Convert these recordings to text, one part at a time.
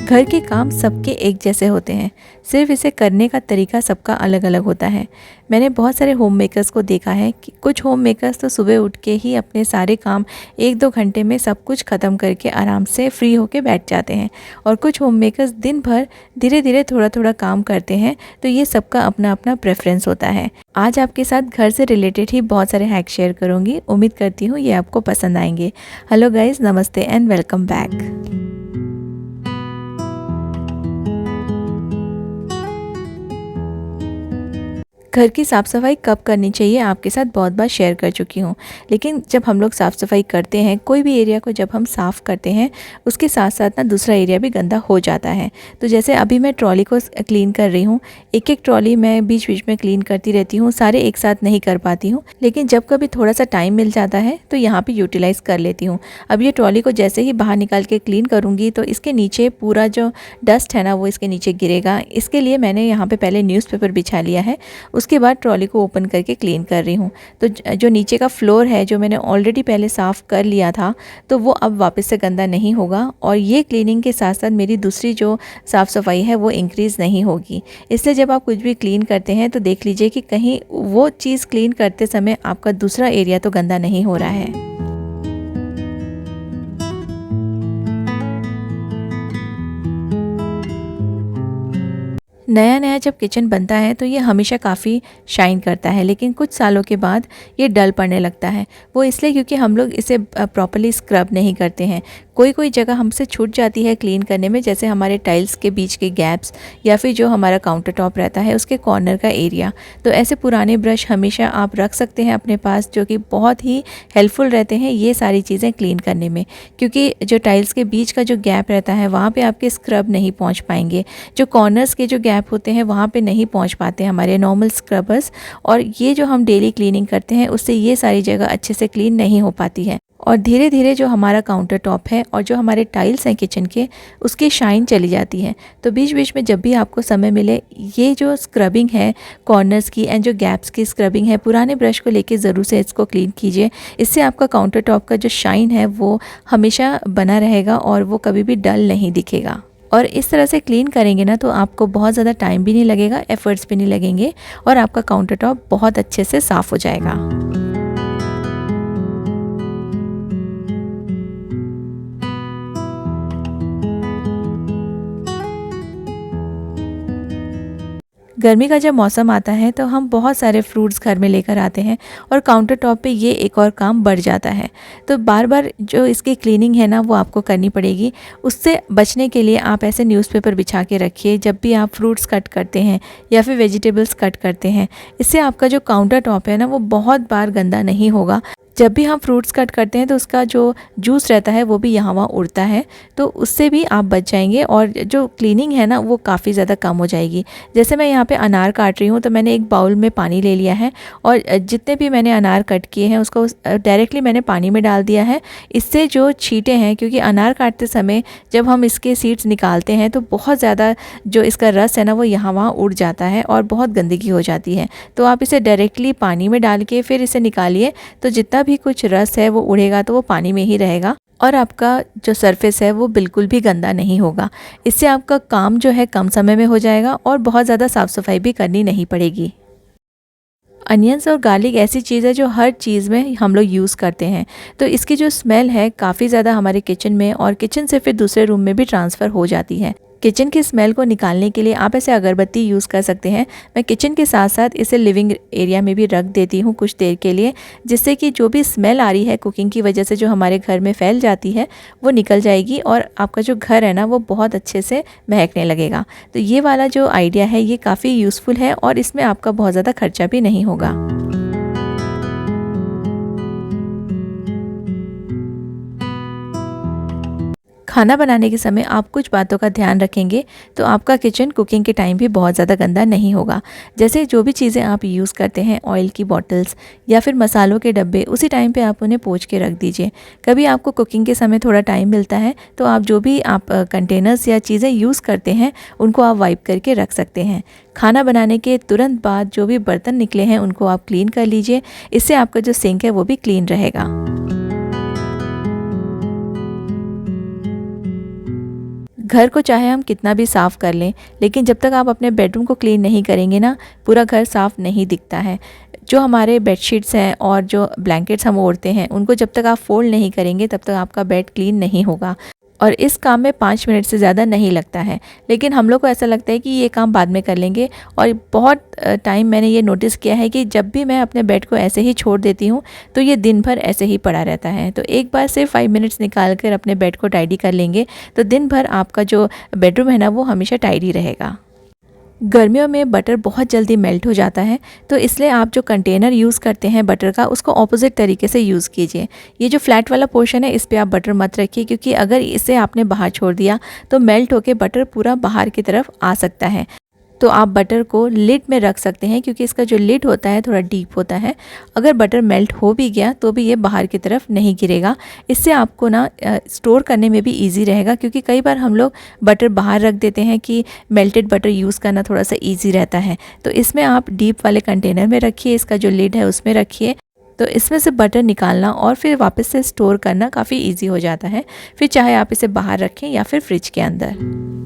घर के काम सबके एक जैसे होते हैं, सिर्फ इसे करने का तरीका सबका अलग अलग होता है। मैंने बहुत सारे होम मेकर्स को देखा है कि कुछ होम मेकर्स तो सुबह उठ के ही अपने सारे काम 1-2 घंटे में सब कुछ ख़त्म करके आराम से फ्री होके बैठ जाते हैं, और कुछ होम मेकर्स दिन भर धीरे धीरे थोड़ा थोड़ा काम करते हैं। तो ये सबका अपना अपना प्रेफरेंस होता है। आज आपके साथ घर से रिलेटेड ही बहुत सारे हैक शेयर करूँगी। उम्मीद करती हूँ ये आपको पसंद आएंगे। हेलो गाइज़, नमस्ते एंड वेलकम बैक। घर की साफ़ सफाई कब करनी चाहिए आपके साथ बहुत बार शेयर कर चुकी हूँ, लेकिन जब हम लोग साफ़ सफाई करते हैं, कोई भी एरिया को जब हम साफ़ करते हैं, उसके साथ साथ ना दूसरा एरिया भी गंदा हो जाता है। तो जैसे अभी मैं ट्रॉली को क्लीन कर रही हूँ, एक एक ट्रॉली मैं बीच बीच में क्लीन करती रहती हूँ, सारे एक साथ नहीं कर पाती हूँ, लेकिन जब कभी थोड़ा सा टाइम मिल जाता है तो यहाँ पर यूटिलाइज़ कर लेती हूँ। अब ये ट्रॉली को जैसे ही बाहर निकाल के क्लीन करूँगी तो इसके नीचे पूरा जो डस्ट है ना वो इसके नीचे गिरेगा। इसके लिए मैंने यहाँ पर पहले न्यूज़पेपर बिछा लिया है, उसके बाद ट्रॉली को ओपन करके क्लीन कर रही हूँ। तो जो नीचे का फ्लोर है जो मैंने ऑलरेडी पहले साफ़ कर लिया था, तो वो अब वापस से गंदा नहीं होगा, और ये क्लीनिंग के साथ साथ मेरी दूसरी जो साफ़ सफाई है वो इंक्रीज़ नहीं होगी। इसलिए जब आप कुछ भी क्लीन करते हैं तो देख लीजिए कि कहीं वो चीज़ क्लीन करते समय आपका दूसरा एरिया तो गंदा नहीं हो रहा है। नया नया जब किचन बनता है तो ये हमेशा काफ़ी शाइन करता है, लेकिन कुछ सालों के बाद ये डल पड़ने लगता है। वो इसलिए क्योंकि हम लोग इसे प्रॉपर्ली स्क्रब नहीं करते हैं। कोई कोई जगह हमसे छूट जाती है क्लीन करने में, जैसे हमारे टाइल्स के बीच के गैप्स, या फिर जो हमारा काउंटर टॉप रहता है उसके कॉर्नर का एरिया। तो ऐसे पुराने ब्रश हमेशा आप रख सकते हैं अपने पास, जो कि बहुत ही हेल्पफुल रहते हैं ये सारी चीज़ें क्लीन करने में, क्योंकि जो टाइल्स के बीच का जो गैप रहता है वहाँ पर आपके स्क्रब नहीं पहुँच पाएंगे। जो कॉर्नर्स के जो गैप होते हैं वहाँ पे नहीं पहुँच पाते हमारे नॉर्मल स्क्रबर्स, और ये जो हम डेली क्लीनिंग करते हैं उससे ये सारी जगह अच्छे से क्लीन नहीं हो पाती है, और धीरे धीरे जो हमारा काउंटर टॉप है और जो हमारे टाइल्स हैं किचन के, उसकी शाइन चली जाती है। तो बीच बीच में जब भी आपको समय मिले, ये जो स्क्रबिंग है कॉर्नर्स की एंड जो गैप्स की स्क्रबिंग है, पुराने ब्रश को लेके ज़रूर से इसको क्लीन कीजिए। इससे आपका काउंटर टॉप का जो शाइन है वो हमेशा बना रहेगा और वो कभी भी डल नहीं दिखेगा। और इस तरह से क्लीन करेंगे ना तो आपको बहुत ज़्यादा टाइम भी नहीं लगेगा, एफर्ट्स भी नहीं लगेंगे, और आपका काउंटर टॉप बहुत अच्छे से साफ़ हो जाएगा। गर्मी का जब मौसम आता है तो हम बहुत सारे फ्रूट्स घर में लेकर आते हैं, और काउंटर टॉप पे ये एक और काम बढ़ जाता है। तो बार बार जो इसकी क्लीनिंग है ना वो आपको करनी पड़ेगी। उससे बचने के लिए आप ऐसे न्यूज़पेपर बिछा के रखिए जब भी आप फ्रूट्स कट करते हैं या फिर वेजिटेबल्स कट करते हैं। इससे आपका जो काउंटर टॉप है ना वो बहुत बार गंदा नहीं होगा। जब भी हम फ्रूट्स कट करते हैं तो उसका जो जूस रहता है वो भी यहाँ वहाँ उड़ता है, तो उससे भी आप बच जाएंगे, और जो क्लीनिंग है ना वो काफ़ी ज़्यादा कम हो जाएगी। जैसे मैं यहाँ पे अनार काट रही हूँ, तो मैंने एक बाउल में पानी ले लिया है, और जितने भी मैंने अनार कट किए हैं उसको डायरेक्टली मैंने पानी में डाल दिया है। इससे जो छींटे हैं, क्योंकि अनार काटते समय जब हम इसके सीड्स निकालते हैं तो बहुत ज़्यादा जो इसका रस है ना वो यहाँ वहाँ उड़ जाता है और बहुत गंदगी हो जाती है। तो आप इसे डायरेक्टली पानी में डाल के फिर इसे निकालिए, तो जितना भी कुछ रस है वो उड़ेगा तो वो पानी में ही रहेगा, और आपका जो सरफेस है वो बिल्कुल भी गंदा नहीं होगा। इससे आपका काम जो है कम समय में हो जाएगा और बहुत ज़्यादा साफ़ सफाई भी करनी नहीं पड़ेगी। अनियंस और गार्लिक ऐसी चीज़ है जो हर चीज़ में हम लोग यूज़ करते हैं, तो इसकी जो स्मेल है काफ़ी ज़्यादा हमारे किचन में और किचन से फिर दूसरे रूम में भी ट्रांसफ़र हो जाती है। किचन की स्मेल को निकालने के लिए आप ऐसे अगरबत्ती यूज़ कर सकते हैं। मैं किचन के साथ साथ इसे लिविंग एरिया में भी रख देती हूँ कुछ देर के लिए, जिससे कि जो भी स्मेल आ रही है कुकिंग की वजह से जो हमारे घर में फैल जाती है वो निकल जाएगी, और आपका जो घर है ना वो बहुत अच्छे से महकने लगेगा। तो ये वाला जो आइडिया है ये काफ़ी यूज़फुल है, और इसमें आपका बहुत ज़्यादा खर्चा भी नहीं होगा। खाना बनाने के समय आप कुछ बातों का ध्यान रखेंगे तो आपका किचन कुकिंग के टाइम भी बहुत ज़्यादा गंदा नहीं होगा। जैसे जो भी चीज़ें आप यूज़ करते हैं, ऑयल की बॉटल्स या फिर मसालों के डब्बे, उसी टाइम पे आप उन्हें पोंछ के रख दीजिए। कभी आपको कुकिंग के समय थोड़ा टाइम मिलता है तो आप जो भी आप कंटेनर्स या चीज़ें यूज़ करते हैं उनको आप वाइप करके रख सकते हैं। खाना बनाने के तुरंत बाद जो भी बर्तन निकले हैं उनको आप क्लीन कर लीजिए। इससे आपका जो सिंक है वो भी क्लीन रहेगा। घर को चाहे हम कितना भी साफ़ कर लें, लेकिन जब तक आप अपने बेडरूम को क्लीन नहीं करेंगे ना, पूरा घर साफ़ नहीं दिखता है। जो हमारे बेडशीट्स हैं और जो ब्लैंकेट्स हम ओढ़ते हैं, उनको जब तक आप फ़ोल्ड नहीं करेंगे तब तक आपका बेड क्लीन नहीं होगा। और इस काम में 5 मिनट से ज़्यादा नहीं लगता है, लेकिन हम लोग को ऐसा लगता है कि ये काम बाद में कर लेंगे। और बहुत टाइम मैंने ये नोटिस किया है कि जब भी मैं अपने बेड को ऐसे ही छोड़ देती हूँ तो ये दिन भर ऐसे ही पड़ा रहता है। तो एक बार सिर्फ 5 मिनट्स निकाल कर अपने बेड को टाइडी कर लेंगे तो दिन भर आपका जो बेडरूम है ना, वो हमेशा टाइडी रहेगा। गर्मियों में बटर बहुत जल्दी मेल्ट हो जाता है, तो इसलिए आप जो कंटेनर यूज़ करते हैं बटर का, उसको ऑपोजिट तरीके से यूज़ कीजिए। ये जो फ्लैट वाला पोर्शन है, इस पे आप बटर मत रखिए, क्योंकि अगर इसे आपने बाहर छोड़ दिया तो मेल्ट होके बटर पूरा बाहर की तरफ आ सकता है। तो आप बटर को लिड में रख सकते हैं, क्योंकि इसका जो लिड होता है थोड़ा डीप होता है। अगर बटर मेल्ट हो भी गया तो भी ये बाहर की तरफ नहीं गिरेगा। इससे आपको ना स्टोर करने में भी इजी रहेगा, क्योंकि कई बार हम लोग बटर बाहर रख देते हैं कि मेल्टेड बटर यूज़ करना थोड़ा सा ईजी रहता है। तो इसमें आप डीप वाले कंटेनर में रखिए, इसका जो लिड है उसमें रखिए, तो इसमें से बटर निकालना और फिर वापस से स्टोर करना काफ़ी ईजी हो जाता है। फिर चाहे आप इसे बाहर रखें या फिर फ्रिज के अंदर।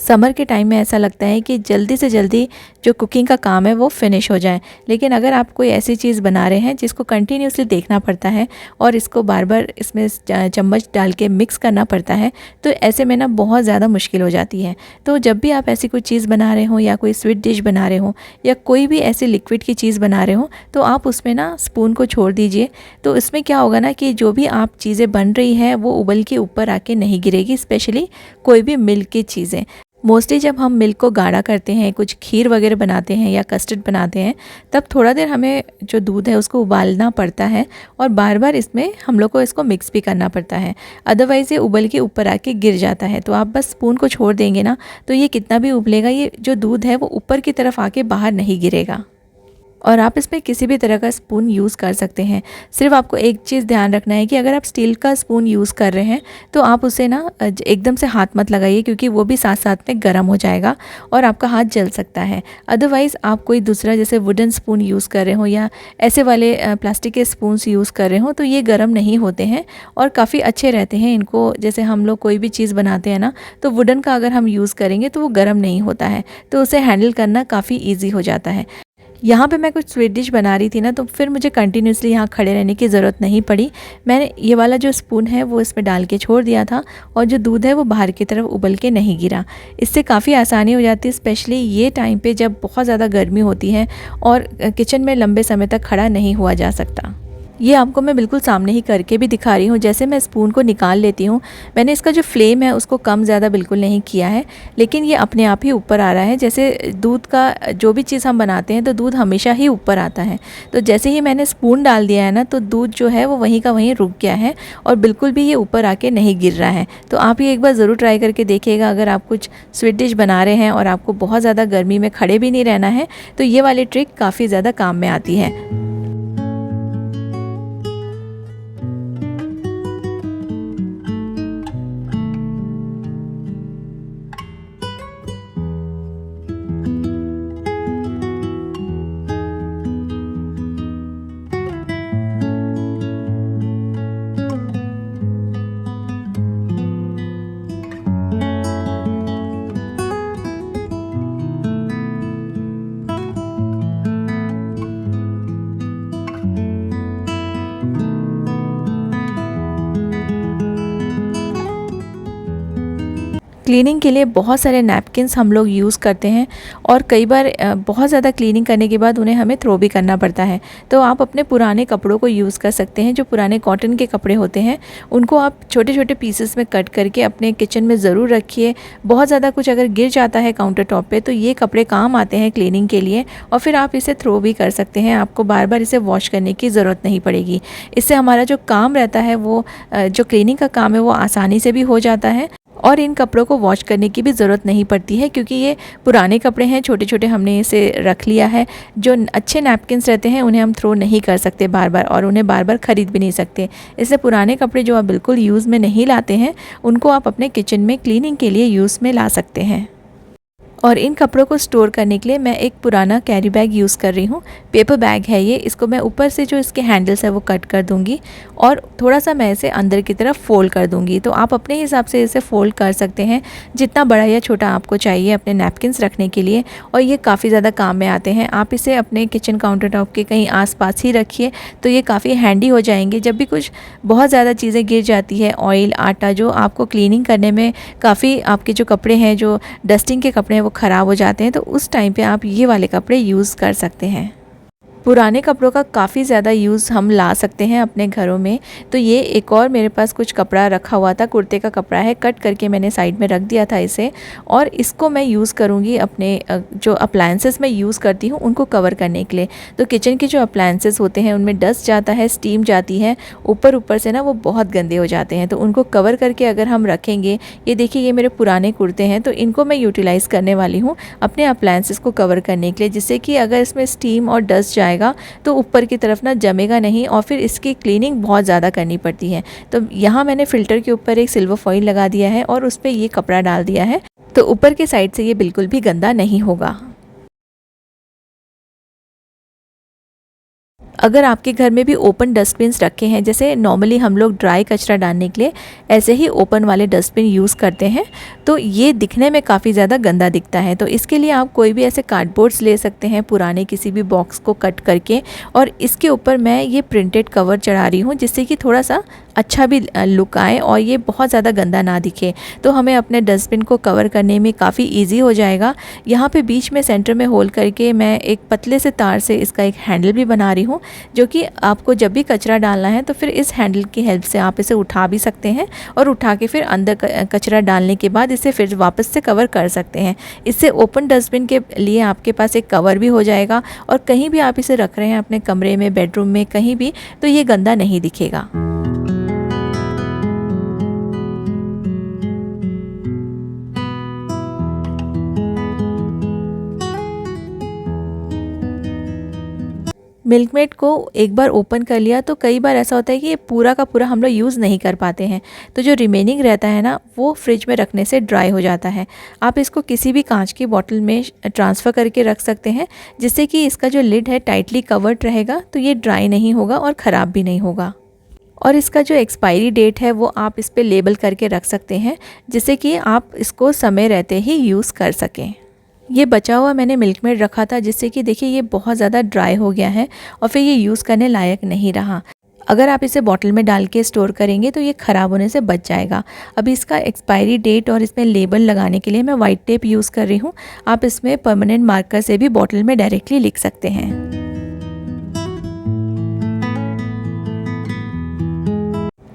समर के टाइम में ऐसा लगता है कि जल्दी से जल्दी जो कुकिंग का काम है वो फिनिश हो जाए, लेकिन अगर आप कोई ऐसी चीज़ बना रहे हैं जिसको कंटिन्यूसली देखना पड़ता है और इसको बार बार इसमें चम्मच डाल के मिक्स करना पड़ता है, तो ऐसे में ना बहुत ज़्यादा मुश्किल हो जाती है। तो जब भी आप ऐसी कोई चीज़ बना रहे हो या कोई स्वीट डिश बना रहे हो या कोई भी ऐसी लिक्विड की चीज़ बना रहे हो, तो आप उसमें ना स्पून को छोड़ दीजिए। तो इसमें क्या होगा ना कि जो भी आप चीज़ें बन रही है वो उबल के ऊपर आके नहीं गिरेगी, स्पेशली कोई भी मिल्क की चीज़ें। मोस्टली जब हम मिल्क को गाढ़ा करते हैं, कुछ खीर वगैरह बनाते हैं या कस्टर्ड बनाते हैं, तब थोड़ा देर हमें जो दूध है उसको उबालना पड़ता है और बार बार इसमें हम लोग को इसको मिक्स भी करना पड़ता है, अदरवाइज़ ये उबल के ऊपर आके गिर जाता है। तो आप बस स्पून को छोड़ देंगे ना, तो ये कितना भी उबलेगा, ये जो दूध है वो ऊपर की तरफ आके बाहर नहीं गिरेगा। और आप इसमें किसी भी तरह का स्पून यूज़ कर सकते हैं। सिर्फ आपको एक चीज़ ध्यान रखना है कि अगर आप स्टील का स्पून यूज़ कर रहे हैं तो आप उसे ना एकदम से हाथ मत लगाइए, क्योंकि वो भी साथ साथ में गर्म हो जाएगा और आपका हाथ जल सकता है। अदरवाइज़ आप कोई दूसरा जैसे वुडन स्पून यूज़ कर रहे हो या ऐसे वाले प्लास्टिक के स्पून्स यूज़ कर रहे हो, तो ये गर्म नहीं होते हैं और काफ़ी अच्छे रहते हैं। इनको जैसे हम लोग कोई भी चीज़ बनाते हैं ना, तो वुडन का अगर हम यूज़ करेंगे तो वो गर्म नहीं होता है, तो उसे हैंडल करना काफ़ी ईजी हो जाता है। यहाँ पे मैं कुछ स्वीट डिश बना रही थी ना, तो फिर मुझे कंटिन्यूसली यहाँ खड़े रहने की ज़रूरत नहीं पड़ी। मैंने ये वाला जो स्पून है वो इसमें डाल के छोड़ दिया था और जो दूध है वो बाहर की तरफ उबल के नहीं गिरा। इससे काफ़ी आसानी हो जाती है, स्पेशली ये टाइम पे जब बहुत ज़्यादा गर्मी होती है और किचन में लंबे समय तक खड़ा नहीं हुआ जा सकता। ये आपको मैं बिल्कुल सामने ही करके भी दिखा रही हूँ। जैसे मैं स्पून को निकाल लेती हूँ, मैंने इसका जो फ्लेम है उसको कम ज़्यादा बिल्कुल नहीं किया है, लेकिन ये अपने आप ही ऊपर आ रहा है। जैसे दूध का जो भी चीज़ हम बनाते हैं तो दूध हमेशा ही ऊपर आता है, तो जैसे ही मैंने स्पून डाल दिया है ना, तो दूध जो है वो वहीं का वहीं रुक गया है और बिल्कुल भी ये ऊपर आके नहीं गिर रहा है। तो आप ये एक बार ज़रूर ट्राई करके देखिएगा। अगर आप कुछ स्वीट डिश बना रहे हैं और आपको बहुत ज़्यादा गर्मी में खड़े भी नहीं रहना है, तो ये वाली ट्रिक काफ़ी ज़्यादा काम में आती है। क्लीनिंग के लिए बहुत सारे नैपकिन्स हम लोग यूज़ करते हैं और कई बार बहुत ज़्यादा क्लीनिंग करने के बाद उन्हें हमें थ्रो भी करना पड़ता है। तो आप अपने पुराने कपड़ों को यूज़ कर सकते हैं। जो पुराने कॉटन के कपड़े होते हैं उनको आप छोटे छोटे पीसेस में कट करके अपने किचन में ज़रूर रखिए। बहुत ज़्यादा कुछ अगर गिर जाता है काउंटर टॉप पे, तो ये कपड़े काम आते हैं क्लीनिंग के लिए और फिर आप इसे थ्रो भी कर सकते हैं। आपको बार बार इसे वॉश करने की ज़रूरत नहीं पड़ेगी। इससे हमारा जो काम रहता है वो जो क्लीनिंग का काम है वो आसानी से भी हो जाता है और इन कपड़ों को वॉश करने की भी ज़रूरत नहीं पड़ती है, क्योंकि ये पुराने कपड़े हैं, छोटे छोटे हमने इसे रख लिया है। जो अच्छे नैपकिन्स रहते हैं उन्हें हम थ्रो नहीं कर सकते बार बार और उन्हें बार बार ख़रीद भी नहीं सकते। इसलिए पुराने कपड़े जो आप बिल्कुल यूज़ में नहीं लाते हैं उनको आप अपने किचन में क्लीनिंग के लिए यूज़ में ला सकते हैं। और इन कपड़ों को स्टोर करने के लिए मैं एक पुराना कैरी बैग यूज़ कर रही हूँ। पेपर बैग है ये। इसको मैं ऊपर से जो इसके हैंडल्स है वो कट कर दूँगी और थोड़ा सा मैं इसे अंदर की तरफ फ़ोल्ड कर दूँगी। तो आप अपने हिसाब से इसे फ़ोल्ड कर सकते हैं, जितना बड़ा या छोटा आपको चाहिए अपने नैपकिन्स रखने के लिए। और ये काफ़ी ज़्यादा काम में आते हैं। आप इसे अपने किचन काउंटर टॉप के कहीं आस-पास ही रखिए, तो ये काफ़ी हैंडी हो जाएंगे। जब भी कुछ बहुत ज़्यादा चीज़ें गिर जाती है, ऑयल, आटा, जो आपको क्लीनिंग करने में काफ़ी आपके जो कपड़े हैं, जो डस्टिंग के कपड़े हैं, वो ख़राब हो जाते हैं, तो उस टाइम पे आप ये वाले कपड़े यूज़ कर सकते हैं। पुराने कपड़ों का काफ़ी ज़्यादा यूज़ हम ला सकते हैं अपने घरों में। तो ये एक और मेरे पास कुछ कपड़ा रखा हुआ था, कुर्ते का कपड़ा है, कट करके मैंने साइड में रख दिया था इसे। और इसको मैं यूज़ करूँगी अपने जो अप्लायंसेस मैं यूज़ करती हूँ उनको कवर करने के लिए। तो किचन के जो अप्लायंसेस होते हैं उनमें डस्ट जाता है, स्टीम जाती है ऊपर से ना, वो बहुत गंदे हो जाते हैं। तो उनको कवर करके अगर हम रखेंगे, ये देखिए ये मेरे पुराने कुर्ते हैं, तो इनको मैं यूटिलाइज़ करने वाली हूँ अपने अप्लायंसेस को कवर करने के लिए, जिससे कि अगर इसमें स्टीम और डस्ट जाए तो ऊपर की तरफ ना जमेगा नहीं और फिर इसकी क्लीनिंग बहुत ज़्यादा करनी पड़ती है। तो यहाँ मैंने फ़िल्टर के ऊपर एक सिल्वर फॉइल लगा दिया है और उस पर ये कपड़ा डाल दिया है, तो ऊपर के साइड से ये बिल्कुल भी गंदा नहीं होगा। अगर आपके घर में भी ओपन डस्टबिन्स रखे हैं, जैसे नॉर्मली हम लोग ड्राई कचरा डालने के लिए ऐसे ही ओपन वाले डस्टबिन यूज़ करते हैं, तो ये दिखने में काफ़ी ज़्यादा गंदा दिखता है। तो इसके लिए आप कोई भी ऐसे कार्डबोर्ड्स ले सकते हैं, पुराने किसी भी बॉक्स को कट करके, और इसके ऊपर मैं ये प्रिंटेड कवर चढ़ा रही हूँ, जिससे कि थोड़ा सा अच्छा भी लुक आए और ये बहुत ज़्यादा गंदा ना दिखे। तो हमें अपने डस्टबिन को कवर करने में काफ़ी ईजी हो जाएगा। यहाँ पे बीच में सेंटर में होल करके मैं एक पतले से तार से इसका एक हैंडल भी बना रही हूँ, जो कि आपको जब भी कचरा डालना है तो फिर इस हैंडल की हेल्प से आप इसे उठा भी सकते हैं और उठा के फिर अंदर कचरा डालने के बाद इसे फिर वापस से कवर कर सकते हैं। इससे ओपन डस्टबिन के लिए आपके पास एक कवर भी हो जाएगा और कहीं भी आप इसे रख रहे हैं, अपने कमरे में, बेडरूम में, कहीं भी, तो ये गंदा नहीं दिखेगा। मिल्कमेड को एक बार ओपन कर लिया तो कई बार ऐसा होता है कि ये पूरा का पूरा हम लोग यूज़ नहीं कर पाते हैं, तो जो रिमेनिंग रहता है ना, वो फ्रिज में रखने से ड्राई हो जाता है। आप इसको किसी भी कांच की बॉटल में ट्रांसफ़र करके रख सकते हैं, जिससे कि इसका जो लिड है टाइटली कवर्ड रहेगा, तो ये ड्राई नहीं होगा और ख़राब भी नहीं होगा। और इसका जो एक्सपायरी डेट है वो आप इस पर लेबल करके रख सकते हैं, जिससे कि आप इसको समय रहते ही यूज़ कर सकें। ये बचा हुआ मैंने मिल्कमेड रखा था, जिससे कि देखिए ये बहुत ज़्यादा ड्राई हो गया है और फिर ये यूज़ करने लायक नहीं रहा। अगर आप इसे बॉटल में डाल के स्टोर करेंगे तो ये ख़राब होने से बच जाएगा। अभी इसका एक्सपायरी डेट और इसमें लेबल लगाने के लिए मैं वाइट टेप यूज़ कर रही हूँ। आप इसमें परमानेंट मार्कर से भी बॉटल में डायरेक्टली लिख सकते हैं।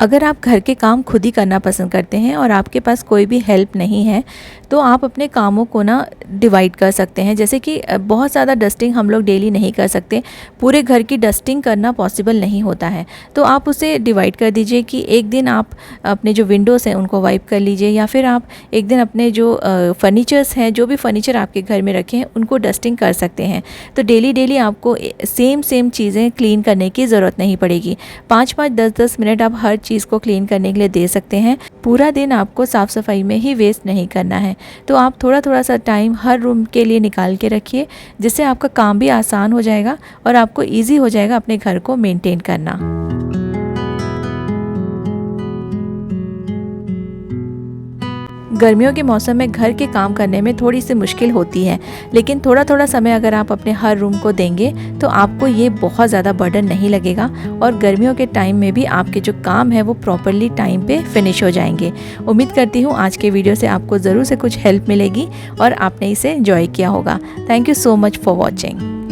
अगर आप घर के काम खुद ही करना पसंद करते हैं और आपके पास कोई भी हेल्प नहीं है, तो आप अपने कामों को ना डिवाइड कर सकते हैं। जैसे कि बहुत ज़्यादा डस्टिंग हम लोग डेली नहीं कर सकते, पूरे घर की डस्टिंग करना पॉसिबल नहीं होता है, तो आप उसे डिवाइड कर दीजिए कि एक दिन आप अपने जो विंडोज़ हैं उनको वाइप कर लीजिए, या फिर आप एक दिन अपने जो फर्नीचर्स हैं, जो भी फर्नीचर आपके घर में रखे हैं, उनको डस्टिंग कर सकते हैं। तो डेली आपको सेम चीज़ें क्लीन करने की ज़रूरत नहीं पड़ेगी। 5-5, 10-10 मिनट आप हर चीज़ को क्लीन करने के लिए दे सकते हैं। पूरा दिन आपको साफ़ सफाई में ही वेस्ट नहीं करना है, तो आप थोड़ा सा टाइम हर रूम के लिए निकाल के रखिए, जिससे आपका काम भी आसान हो जाएगा और आपको ईजी हो जाएगा अपने घर को मेंटेन करना। गर्मियों के मौसम में घर के काम करने में थोड़ी सी मुश्किल होती है, लेकिन थोड़ा समय अगर आप अपने हर रूम को देंगे तो आपको ये बहुत ज़्यादा बर्डन नहीं लगेगा और गर्मियों के टाइम में भी आपके जो काम है वो प्रॉपरली टाइम पे फिनिश हो जाएंगे। उम्मीद करती हूँ आज के वीडियो से आपको ज़रूर से कुछ हेल्प मिलेगी और आपने इसे एंजॉय किया होगा। Thank you so much for watching.